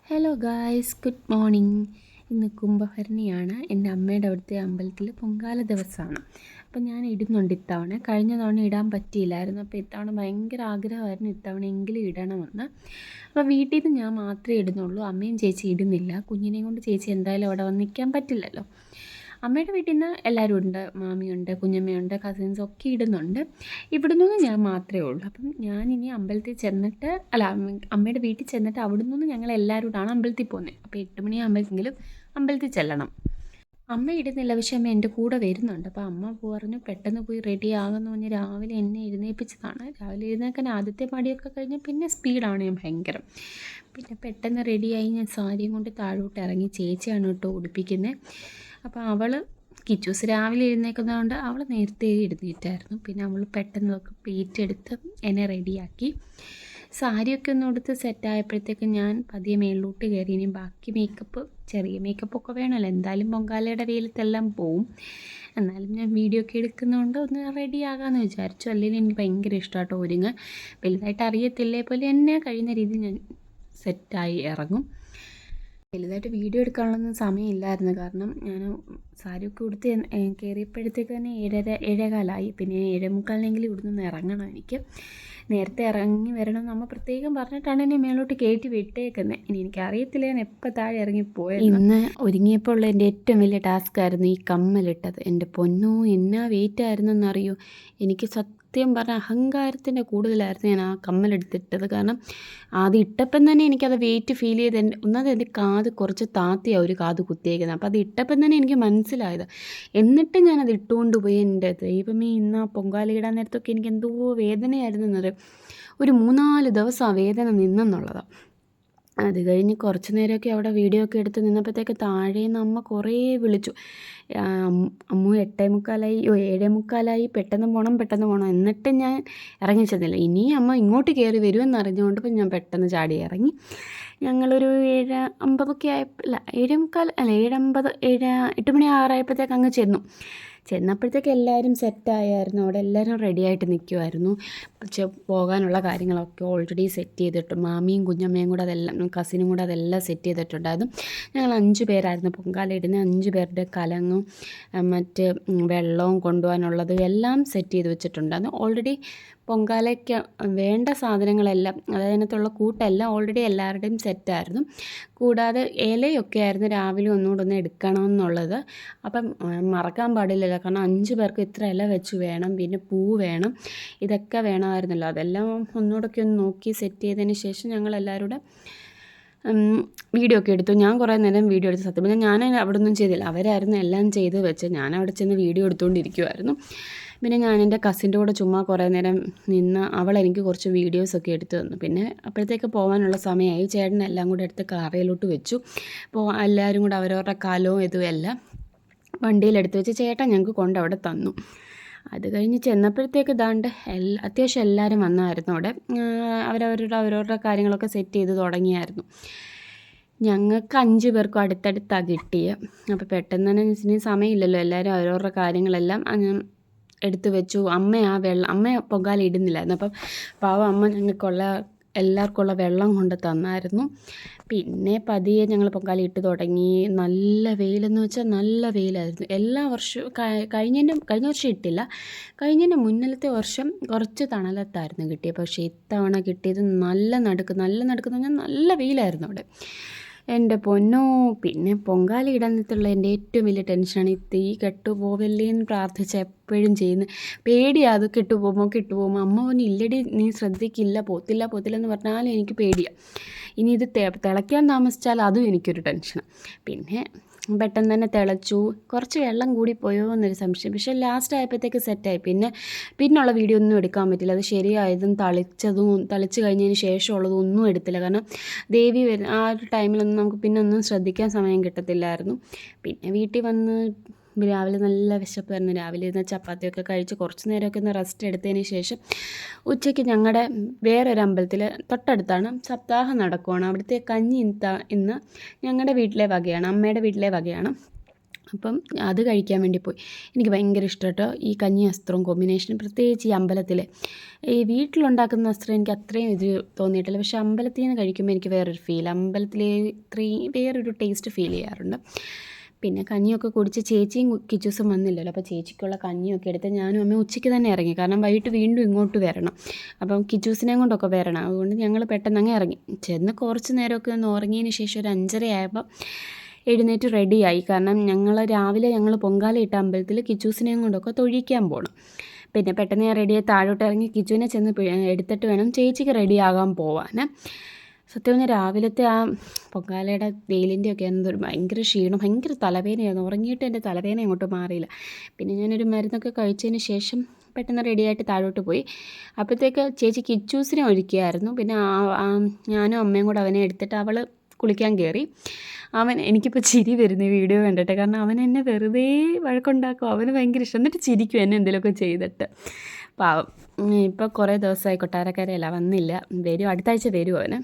Hello guys, good morning. ഇന്ന് കുംഭഭരണിയാണ്. എൻ്റെ അമ്മയുടെ അവിടുത്തെ അമ്പലത്തിൽ പൊങ്കാല ദിവസമാണ്. അപ്പോൾ ഞാൻ ഇടുന്നുണ്ട് ഇത്തവണ. കഴിഞ്ഞ തവണ ഇടാൻ പറ്റിയില്ലായിരുന്നു. അപ്പോൾ ഇത്തവണ ഭയങ്കര ആഗ്രഹമായിരുന്നു ഇത്തവണയെങ്കിലും ഇടണമെന്ന്. അപ്പോൾ വീട്ടിൽ നിന്ന് ഞാൻ മാത്രമേ ഇടുന്നുള്ളൂ. അമ്മയും ചേച്ചി ഇടുന്നില്ല. കുഞ്ഞിനെയും കൊണ്ട് ചേച്ചി എന്തായാലും അവിടെ വന്ന് നിൽക്കാൻ പറ്റില്ലല്ലോ. അമ്മയുടെ വീട്ടിൽ നിന്ന് എല്ലാവരും ഉണ്ട്. മാമിയുണ്ട്, കുഞ്ഞമ്മയുണ്ട്, കസിൻസ് ഒക്കെ ഇടുന്നുണ്ട്. ഇവിടെ നിന്ന് ഞാൻ മാത്രമേ ഉള്ളൂ. അപ്പം ഞാനിനി അമ്പലത്തിൽ ചെന്നിട്ട് അമ്മയുടെ വീട്ടിൽ ചെന്നിട്ട് അവിടെ നിന്ന് ഞങ്ങൾ എല്ലാവരും കൂടാണ് അമ്പലത്തിൽ പോകുന്നത്. അപ്പോൾ 8 മണിയാകുമ്പോഴെങ്കിലും അമ്പലത്തിൽ ചെല്ലണം. അമ്മ ഇടുന്നില്ല, പക്ഷേ അമ്മ എൻ്റെ കൂടെ വരുന്നുണ്ട്. അപ്പോൾ അമ്മ പറഞ്ഞു പെട്ടെന്ന് പോയി റെഡി ആകുമെന്ന് പറഞ്ഞ് രാവിലെ എന്നെ എഴുന്നേൽപ്പിച്ചതാണ്. രാവിലെ എഴുന്നേൽക്കാൻ ആദ്യത്തെ മടിയൊക്കെ കഴിഞ്ഞ് പിന്നെ സ്പീഡാണ് ഞാൻ ഭയങ്കരം. പിന്നെ പെട്ടെന്ന് റെഡിയായി ഞാൻ സാരിയും കൊണ്ട് താഴോട്ട് ഇറങ്ങി. ചേച്ചിയാണ് കേട്ടോ ഉടുപ്പിക്കുന്നത്. അപ്പോൾ അവൾ കിച്ചൂസ് രാവിലെ എഴുന്നേൽക്കുന്നതുകൊണ്ട് അവൾ നേരത്തെ എഴുന്നേറ്റായിരുന്നു. പിന്നെ അവൾ പെട്ടെന്ന് പ്ലേറ്റ് എടുത്ത് എന്നെ റെഡിയാക്കി. സാരിയൊക്കെ ഒന്ന് കൊടുത്ത് സെറ്റായപ്പോഴത്തേക്കും ഞാൻ പതിയെ മേളിലോട്ട് കയറി. ഇനി ബാക്കി ചെറിയ മേക്കപ്പൊക്കെ വേണമല്ലോ, എന്തായാലും പൊങ്കാലയുടെ വെയിലത്തെല്ലാം പോവും. എന്നാലും ഞാൻ വീഡിയോ ഒക്കെ എടുക്കുന്നതുകൊണ്ട് ഒന്ന് റെഡി ആകാമെന്ന് വിചാരിച്ചു. അല്ലെങ്കിൽ എനിക്ക് ഭയങ്കര ഇഷ്ടമായിട്ടോ ഒരുങ്ങാൻ. വലുതായിട്ട് അറിയത്തില്ലേ പോലെ എന്നെ കഴിയുന്ന രീതിയിൽ ഞാൻ സെറ്റായി ഇറങ്ങും. വലുതായിട്ട് വീഡിയോ എടുക്കാനുള്ളൊന്നും സമയമില്ലായിരുന്നു. കാരണം ഞാൻ സാരിയൊക്കെ ഉടുത്ത് കയറിയപ്പോഴത്തേക്ക് തന്നെ 7:15 പിന്നെ 7:45 ഇവിടെ നിന്ന് ഇറങ്ങണം. എനിക്ക് നേരത്തെ ഇറങ്ങി വരണം നമ്മൾ പ്രത്യേകം പറഞ്ഞിട്ടാണ് എന്നെ മേലോട്ട് കയറ്റി വിട്ടേക്കുന്നത്. ഇനി എനിക്കറിയത്തില്ല ഞാൻ എപ്പോൾ താഴെ ഇറങ്ങിപ്പോയത്. ഇന്ന് ഒരുങ്ങിയപ്പോൾ ഉള്ള എൻ്റെ ഏറ്റവും വലിയ ടാസ്ക് ആയിരുന്നു ഈ കമ്മലിട്ടത്. എൻ്റെ പൊന്നോ, എന്നാ വെയിറ്റ് ആയിരുന്നെന്നറിയോ. എനിക്ക് സത്യം പറഞ്ഞാൽ അഹങ്കാരത്തിൻ്റെ കൂടുതലായിരുന്നു ഞാൻ ആ കമ്മലെടുത്തിട്ടത്. കാരണം ആദ്യം ഇട്ടപ്പം തന്നെ എനിക്കത് വെയിറ്റ് ഫീൽ ചെയ്ത് ഒന്നത് എൻ്റെ കാത് കുറച്ച് താത്തിയാണ് ഒരു കാത് കുത്തിയേക്കുന്നത്. അപ്പോൾ അത് ഇട്ടപ്പം തന്നെ എനിക്ക് മനസ്സിലായത്. എന്നിട്ട് ഞാനത് ഇട്ടുകൊണ്ട് പോയി. എൻ്റെ ദൈവമേ, ഇന്ന് ആ പൊങ്കാല ഇടാൻ നേരത്തൊക്കെ എനിക്ക് എന്തോ വേദനയായിരുന്നു എന്നറിയാം. ഒരു 3-4 ദിവസം ആ വേദന നിന്നെന്നുള്ളതാണ്. അത് കഴിഞ്ഞ് കുറച്ച് നേരമൊക്കെ അവിടെ വീഡിയോ ഒക്കെ എടുത്ത് നിന്നപ്പോഴത്തേക്ക് താഴേന്ന് അമ്മ കുറേ വിളിച്ചു. അമ്മു 7:45 പെട്ടെന്ന് പോകണം. എന്നിട്ട് ഞാൻ ഇറങ്ങി ചെന്നില്ല. ഇനി അമ്മ ഇങ്ങോട്ട് കയറി വരുമെന്നറിഞ്ഞുകൊണ്ട് ഇപ്പം ഞാൻ പെട്ടെന്ന് ചാടി ഇറങ്ങി. ഞങ്ങളൊരു 7:50 ആയപ്പോൾ 8 മണി ആറായപ്പോഴത്തേക്ക് അങ്ങ് ചെന്നപ്പോഴത്തേക്ക് എല്ലാവരും സെറ്റായായിരുന്നു. അവിടെ എല്ലാവരും റെഡിയായിട്ട് നിൽക്കുമായിരുന്നു. പോകാനുള്ള കാര്യങ്ങളൊക്കെ ഓൾറെഡി സെറ്റ് ചെയ്തിട്ട് മാമിയും കുഞ്ഞമ്മയും കൂടെ അതെല്ലാം കസിനും കൂടെ അതെല്ലാം സെറ്റ് ചെയ്തിട്ടുണ്ടായിരുന്നു. ഞങ്ങൾ 5 പേരായിരുന്നു പൊങ്കാല ഇടുന്ന. 5 പേരുടെ കലങ്ങും മറ്റ് വെള്ളവും കൊണ്ടുപോകാനുള്ളത് എല്ലാം സെറ്റ് ചെയ്ത് വെച്ചിട്ടുണ്ടായിരുന്നു. ഓൾറെഡി പൊങ്കാലയ്ക്ക് വേണ്ട സാധനങ്ങളെല്ലാം, അതായത് അതിനകത്തുള്ള കൂട്ടെല്ലാം ഓൾറെഡി എല്ലാവരുടെയും സെറ്റായിരുന്നു. കൂടാതെ ഇലയൊക്കെ ആയിരുന്നു രാവിലെ ഒന്നുകൂടെ എടുക്കണമെന്നുള്ളത്. അപ്പം മറക്കാൻ പാടില്ലല്ലോ, കാരണം 5 പേർക്ക് ഇത്ര ഇല വെച്ച് വേണം, പിന്നെ പൂ വേണം, ഇതൊക്കെ വേണമായിരുന്നല്ലോ. അതെല്ലാം ഒന്നുകൂടെയൊക്കെ ഒന്ന് നോക്കി സെറ്റ് ചെയ്തതിന് ശേഷം ഞങ്ങളെല്ലാവരും കൂടെ വീഡിയോ ഒക്കെ എടുത്തു. ഞാൻ കുറേ നേരം വീഡിയോ എടുത്ത് സത്യം പറഞ്ഞാൽ ഞാൻ അവിടെ ഒന്നും ചെയ്തില്ല, അവരായിരുന്നു എല്ലാം ചെയ്ത് വെച്ച്. ഞാൻ അവിടെ ചെന്ന് വീഡിയോ എടുത്തുകൊണ്ടിരിക്കുമായിരുന്നു. പിന്നെ ഞാൻ എൻ്റെ കസിൻ്റെ കൂടെ ചുമ്മാ കുറേ നേരം നിന്ന് അവളെനിക്ക് കുറച്ച് വീഡിയോസൊക്കെ എടുത്ത് തന്നു. പിന്നെ അപ്പോഴത്തേക്ക് പോകാനുള്ള സമയമായി. ചേട്ടനെല്ലാം കൂടെ എടുത്ത് കാറിലോട്ട് വെച്ചു. അപ്പോൾ എല്ലാവരും കൂടെ അവരവരുടെ കലവും ഇതുമെല്ലാം വണ്ടിയിലെടുത്ത് വെച്ച് ചേട്ടൻ ഞങ്ങൾക്ക് കൊണ്ട് അവിടെ തന്നു. അത് കഴിഞ്ഞ് ചെന്നപ്പോഴത്തേക്ക് ദാണ്ട് അത്യാവശ്യം എല്ലാവരും വന്നായിരുന്നു അവിടെ. അവരവരുടെ കാര്യങ്ങളൊക്കെ സെറ്റ് ചെയ്ത് തുടങ്ങിയായിരുന്നു. ഞങ്ങൾക്ക് 5 പേർക്കും അടുത്തടുത്താണ് കിട്ടിയത്. അപ്പോൾ പെട്ടെന്ന് തന്നെ ഇനി സമയമില്ലല്ലോ, എല്ലാവരും അവരവരുടെ കാര്യങ്ങളെല്ലാം എടുത്ത് വെച്ചു. അമ്മ പൊങ്കാല ഇടുന്നില്ലായിരുന്നു. അപ്പം പാവം അമ്മ ഞങ്ങൾക്കുള്ള എല്ലാവർക്കുള്ള വെള്ളം കൊണ്ട് തന്നായിരുന്നു. പിന്നെ പതിയെ ഞങ്ങൾ പൊങ്കാല ഇട്ട് തുടങ്ങി. നല്ല വെയിലെന്ന് വെച്ചാൽ നല്ല വെയിലായിരുന്നു. എല്ലാ വർഷവും കഴിഞ്ഞ വർഷം ഇട്ടില്ല, കഴിഞ്ഞതിൻ്റെ മുന്നിലത്തെ വർഷം കുറച്ച് തണലത്തായിരുന്നു കിട്ടിയത്. പക്ഷേ ഇത്തവണ കിട്ടിയത് നല്ല നടുക്കെന്ന് പറഞ്ഞാൽ നല്ല വെയിലായിരുന്നു അവിടെ. എൻ്റെ പൊന്നോ. പിന്നെ പൊങ്കാല ഇടാനത്തുള്ള എൻ്റെ ഏറ്റവും വലിയ ടെൻഷനാണ് ഈ തീ കെട്ടുപോവല്ലേ എന്ന് പ്രാർത്ഥിച്ച് എപ്പോഴും ചെയ്യുന്നത്. പേടിയാണ് അത് കെട്ടുപോകുമോ. അമ്മ പറഞ്ഞു ഇല്ലടി നീ ശ്രദ്ധിക്കില്ല, പോത്തില്ല എന്ന് പറഞ്ഞാലും എനിക്ക് പേടിയാണ്. ഇനി ഇത് തിളയ്ക്കാൻ താമസിച്ചാൽ അതും എനിക്കൊരു ടെൻഷനാണ്. പിന്നെ പെട്ടെന്ന് തന്നെ തിളച്ചു. കുറച്ച് വെള്ളം കൂടിപ്പോയോ എന്നൊരു സംശയം. പക്ഷേ ലാസ്റ്റ് ആയപ്പോഴത്തേക്ക് സെറ്റായി. പിന്നുള്ള വീഡിയോ ഒന്നും എടുക്കാൻ പറ്റില്ല. അത് ശരിയായതും തളിച്ച് കഴിഞ്ഞതിന് ശേഷമുള്ളതും ഒന്നും എടുത്തില്ല. കാരണം ദേവി ആ ഒരു ടൈമിലൊന്നും നമുക്ക് പിന്നെ ഒന്നും ശ്രദ്ധിക്കാൻ സമയം കിട്ടത്തില്ലായിരുന്നു. പിന്നെ വീട്ടിൽ വന്ന് രാവിലെ നല്ല വിശപ്പായിരുന്നു. രാവിലെ ഇരുന്ന് ചപ്പാത്തിയൊക്കെ കഴിച്ച് കുറച്ച് നേരമൊക്കെ ഒന്ന് റെസ്റ്റ് എടുത്തതിന് ശേഷം ഉച്ചയ്ക്ക് ഞങ്ങളുടെ വേറൊരു അമ്പലത്തിൽ തൊട്ടടുത്താണ് സപ്താഹം നടക്കുവാണ്. അവിടുത്തെ കഞ്ഞി ഇന്ന് ഞങ്ങളുടെ വീട്ടിലെ വകയാണ്, അമ്മയുടെ വീട്ടിലെ വകയാണ്. അപ്പം അത് കഴിക്കാൻ വേണ്ടി പോയി. എനിക്ക് ഭയങ്കര ഇഷ്ടം കേട്ടോ ഈ കഞ്ഞി അസ്ത്രവും കോമ്പിനേഷൻ, പ്രത്യേകിച്ച് ഈ അമ്പലത്തിൽ. ഈ വീട്ടിലുണ്ടാക്കുന്ന അസ്ത്രം എനിക്ക് അത്രയും ഇത് തോന്നിയിട്ടില്ല, പക്ഷേ അമ്പലത്തിൽ നിന്ന് കഴിക്കുമ്പോൾ എനിക്ക് വേറൊരു ഫീൽ, അമ്പലത്തിൽ ഇത്രയും വേറൊരു ടേസ്റ്റ് ഫീൽ ചെയ്യാറുണ്ട്. പിന്നെ കഞ്ഞിയൊക്കെ കുടിച്ച് ചേച്ചിയും കിച്ചൂസും വന്നില്ലല്ലോ, അപ്പോൾ ചേച്ചിക്കുള്ള കഞ്ഞിയൊക്കെ എടുത്ത് ഞാനും അമ്മ ഉച്ചയ്ക്ക് തന്നെ ഇറങ്ങി, കാരണം വൈകിട്ട് വീണ്ടും ഇങ്ങോട്ട് വരണം, അപ്പം കിച്ചൂസിനെയും കൊണ്ടൊക്കെ വരണം. അതുകൊണ്ട് ഞങ്ങൾ പെട്ടെന്ന് അങ്ങ് ഇറങ്ങി. ചെന്ന് കുറച്ച് നേരമൊക്കെ ഒന്ന് ഉറങ്ങിയതിന് ശേഷം ഒരു 5:30 ആയപ്പോൾ എഴുന്നേറ്റ് റെഡിയായി. കാരണം രാവിലെ ഞങ്ങൾ പൊങ്കാലയിട്ട അമ്പലത്തിൽ കിച്ചൂസിനെയും കൊണ്ടൊക്കെ തൊഴിക്കാൻ പോകണം. പിന്നെ പെട്ടെന്ന് ഞാൻ റെഡിയായി താഴോട്ട് ഇറങ്ങി കിച്ചുവിനെ ചെന്ന് എടുത്തിട്ട് വേണം ചേച്ചിക്ക് റെഡിയാകാൻ പോവാൻ. സത്യം പറഞ്ഞാൽ രാവിലത്തെ ആ പൊങ്കാലയുടെ വെയിലിൻ്റെയൊക്കെ എന്തൊരു ഭയങ്കര ക്ഷീണം, ഭയങ്കര തലവേദനയായിരുന്നു. ഉറങ്ങിയിട്ട് എൻ്റെ തലവേദന അങ്ങോട്ട് മാറിയില്ല. പിന്നെ ഞാനൊരു മരുന്നൊക്കെ കഴിച്ചതിന് ശേഷം പെട്ടെന്ന് റെഡിയായിട്ട് താഴോട്ട് പോയി. അപ്പോഴത്തേക്ക് ചേച്ചി കിച്ചൂസിനെ ഒരുക്കിയായിരുന്നു. പിന്നെ ഞാനും അമ്മയും കൂടെ അവനെ എടുത്തിട്ട് അവൾ കുളിക്കാൻ കയറി. എനിക്കിപ്പോൾ ചിരി വരുന്നു ഈ വീഡിയോ കണ്ടിട്ട്, കാരണം അവൻ എന്നെ വെറുതെ വഴക്കുണ്ടാക്കും. അവന് ഭയങ്കര ഇഷ്ടം, എന്നിട്ട് ചിരിക്കും എന്നെ എന്തെങ്കിലുമൊക്കെ ചെയ്തിട്ട്. പാവം. ഇപ്പോൾ കുറേ ദിവസമായി കൊട്ടാരക്കരയല്ല, വന്നില്ല, വരും, അടുത്ത ആഴ്ച വരും അവന്.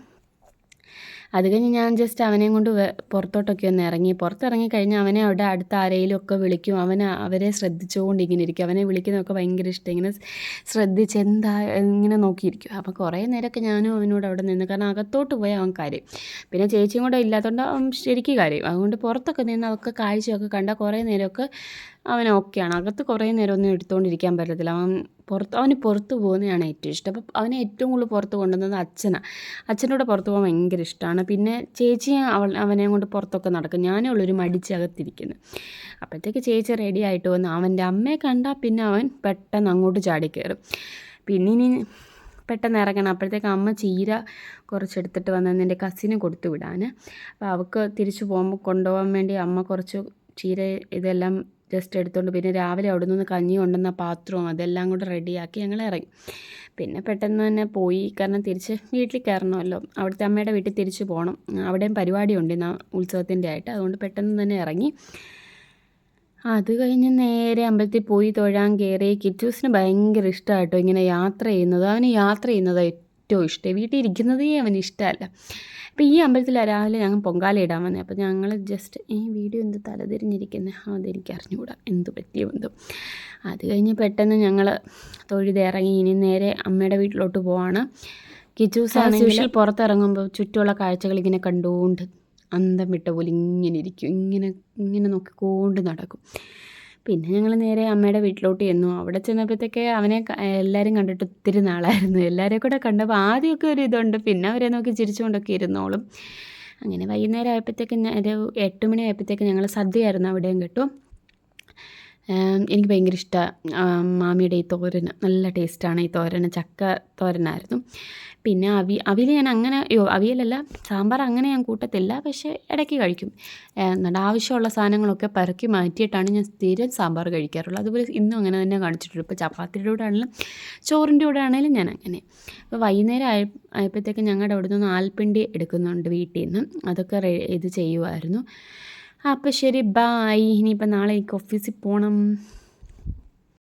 അത് കഴിഞ്ഞ് ഞാൻ ജസ്റ്റ് അവനെയും കൊണ്ട് പുറത്തോട്ടൊക്കെ ഒന്ന് ഇറങ്ങി. പുറത്തിറങ്ങി കഴിഞ്ഞാൽ അവനെ അവിടെ അടുത്ത ആരെങ്കിലും ഒക്കെ വിളിക്കും. അവരെ ശ്രദ്ധിച്ചുകൊണ്ട് ഇങ്ങനെ ഇരിക്കും. അവനെ വിളിക്കുന്നതൊക്കെ ഭയങ്കര ഇഷ്ടം, ഇങ്ങനെ ശ്രദ്ധിച്ച് ഇങ്ങനെ നോക്കിയിരിക്കും. അപ്പോൾ കുറേ നേരമൊക്കെ ഞാനും അവനോട് അവിടെ നിന്ന്, കാരണം അകത്തോട്ട് പോയാൽ അവൻ കാര്യം, പിന്നെ ചേച്ചിയും കൂടെ ഇല്ലാത്തതുകൊണ്ട് അവൻ ശരിക്കും കാര്യം. അതുകൊണ്ട് പുറത്തൊക്കെ നിന്ന് അവർക്ക് കാഴ്ചയൊക്കെ കണ്ടാൽ കുറേ നേരമൊക്കെ അവൻ ഓക്കെയാണ്. അകത്ത് കുറേ നേരം ഒന്നും എടുത്തുകൊണ്ടിരിക്കാൻ പറ്റത്തില്ല. അവന് പുറത്ത് പോകുന്നതാണ് ഏറ്റവും ഇഷ്ടം. അപ്പോൾ അവനെ ഏറ്റവും കൂടുതൽ പുറത്ത് കൊണ്ടുവന്നത് അച്ഛനാണ്. അച്ഛനോട് പുറത്ത് പോകാൻ ഭയങ്കര ഇഷ്ടമാണ്. പിന്നെ ചേച്ചി അവനെ കൊണ്ട് പുറത്തൊക്കെ നടക്കും. ഞാനേ ഉള്ളൊരു മടിച്ചകത്തിരിക്കുന്നത്. അപ്പോഴത്തേക്ക് ചേച്ചി റെഡി ആയിട്ട് വന്ന് അവൻ്റെ അമ്മയെ കണ്ടാൽ പിന്നെ അവൻ പെട്ടെന്ന് അങ്ങോട്ട് ചാടിക്കയറും. പിന്നെ ഇനി പെട്ടെന്ന് ഇറങ്ങണം. അപ്പോഴത്തേക്ക് അമ്മ ചീര കുറച്ചെടുത്തിട്ട് വന്ന് എൻ്റെ കസിന് കൊടുത്തു വിടാൻ. അപ്പോൾ അവൾക്ക് തിരിച്ചു പോകുമ്പോൾ കൊണ്ടുപോകാൻ വേണ്ടി അമ്മ കുറച്ച് ചീര ഇതെല്ലാം ജസ്റ്റ് എടുത്തുകൊണ്ട്, പിന്നെ രാവിലെ അവിടെ നിന്ന് കഞ്ഞി കൊണ്ടുവന്ന പാത്രവും അതെല്ലാം കൂടെ റെഡിയാക്കി ഞങ്ങൾ ഇറങ്ങി. പിന്നെ പെട്ടെന്ന് തന്നെ പോയി, കാരണം തിരിച്ച് വീട്ടിൽ കയറണമല്ലോ, അവിടുത്തെ അമ്മയുടെ വീട്ടിൽ തിരിച്ച് പോകണം. അവിടെയും പരിപാടിയുണ്ട് ഇന്ന് ഉത്സവത്തിൻ്റെ ആയിട്ട്, അതുകൊണ്ട് പെട്ടെന്ന് തന്നെ ഇറങ്ങി. അത് കഴിഞ്ഞ് നേരെ അമ്പലത്തിൽ പോയി തൊഴാൻ കയറി. കിറ്റൂസിന് ഭയങ്കര ഇഷ്ടമായിട്ടോ ഇങ്ങനെ യാത്ര ചെയ്യുന്നത്. അവന് യാത്ര ചെയ്യുന്നത് ഏറ്റവും ഇഷ്ടം, വീട്ടിൽ ഇരിക്കുന്നതേ അവന് ഇഷ്ടമല്ല. അപ്പോൾ ഈ അമ്പലത്തിൽ രാവിലെ ഞങ്ങൾ പൊങ്കാല ഇടാൻ വന്നത്. അപ്പോൾ ഞങ്ങൾ ജസ്റ്റ് ഈ വീഡിയോ എന്ത് തലതിരിഞ്ഞിരിക്കുന്നത്, അതെനിക്ക് അറിഞ്ഞുകൂടാ എന്ത് പറ്റിയ ബന്ധം. അത് കഴിഞ്ഞ് പെട്ടെന്ന് ഞങ്ങൾ തൊഴുതിറങ്ങി. ഇനി നേരെ അമ്മയുടെ വീട്ടിലോട്ട് പോവാണ്. കിച്ചൂസ് ആണെങ്കിൽ പുറത്തിറങ്ങുമ്പോൾ ചുറ്റുമുള്ള കാഴ്ചകൾ ഇങ്ങനെ കണ്ടുകൊണ്ട് അന്തം വിട്ട പോലെ ഇങ്ങനെ ഇരിക്കും, ഇങ്ങനെ നോക്കിക്കൊണ്ട് നടക്കും. പിന്നെ ഞങ്ങൾ നേരെ അമ്മയുടെ വീട്ടിലോട്ട് ചെന്നു. അവിടെ ചെന്നപ്പോഴത്തേക്ക് അവനെ എല്ലാവരും കണ്ടിട്ട് ഒത്തിരി നാളായിരുന്നു. എല്ലാവരെയും കൂടെ കണ്ടപ്പോൾ ആദ്യമൊക്കെ ഒരു ഇതുണ്ട്, പിന്നെ അവരെ നോക്കി ചിരിച്ചുകൊണ്ടൊക്കെ ഇരുന്നോളും. അങ്ങനെ വൈകുന്നേരം ആയപ്പോഴത്തേക്ക് ഒരു 8 മണി ആയപ്പോഴത്തേക്ക് ഞങ്ങൾ സദ്യയായിരുന്നു അവിടെയും കേട്ടോ. എനിക്ക് ഭയങ്കര ഇഷ്ടമാണ് മാമിയുടെ ഈ തോരന്, നല്ല ടേസ്റ്റാണ് ഈ തോരന്. ചക്ക തോരനായിരുന്നു. പിന്നെ അവിയൽ ഞാൻ അങ്ങനെ അവിയലല്ല, സാമ്പാർ അങ്ങനെ ഞാൻ കൂട്ടത്തില്ല, പക്ഷേ ഇടയ്ക്ക് കഴിക്കും. എന്നിട്ട് ആവശ്യമുള്ള സാധനങ്ങളൊക്കെ പെറുക്കി മാറ്റിയിട്ടാണ് ഞാൻ സ്ഥിരം സാമ്പാർ കഴിക്കാറുള്ളത്. അതുപോലെ ഇന്നും അങ്ങനെ തന്നെ കാണിച്ചിട്ടുള്ളൂ. ഇപ്പോൾ ചപ്പാത്തിയുടെ കൂടെ ആണെങ്കിലും ചോറിൻ്റെ കൂടെ ആണെങ്കിലും ഞാൻ അങ്ങനെ. അപ്പോൾ വൈകുന്നേരം ആയപ്പോഴത്തേക്ക് ഞങ്ങളുടെ അവിടെ നിന്ന് ആൽപ്പിണ്ടി എടുക്കുന്നുണ്ട് വീട്ടിൽ നിന്ന്, അതൊക്കെ ഇത് ചെയ്യുമായിരുന്നു. അപ്പോൾ ശരി, ബായ്. ഇനിയിപ്പോൾ നാളെ എനിക്ക് ഓഫീസിൽ പോകണം.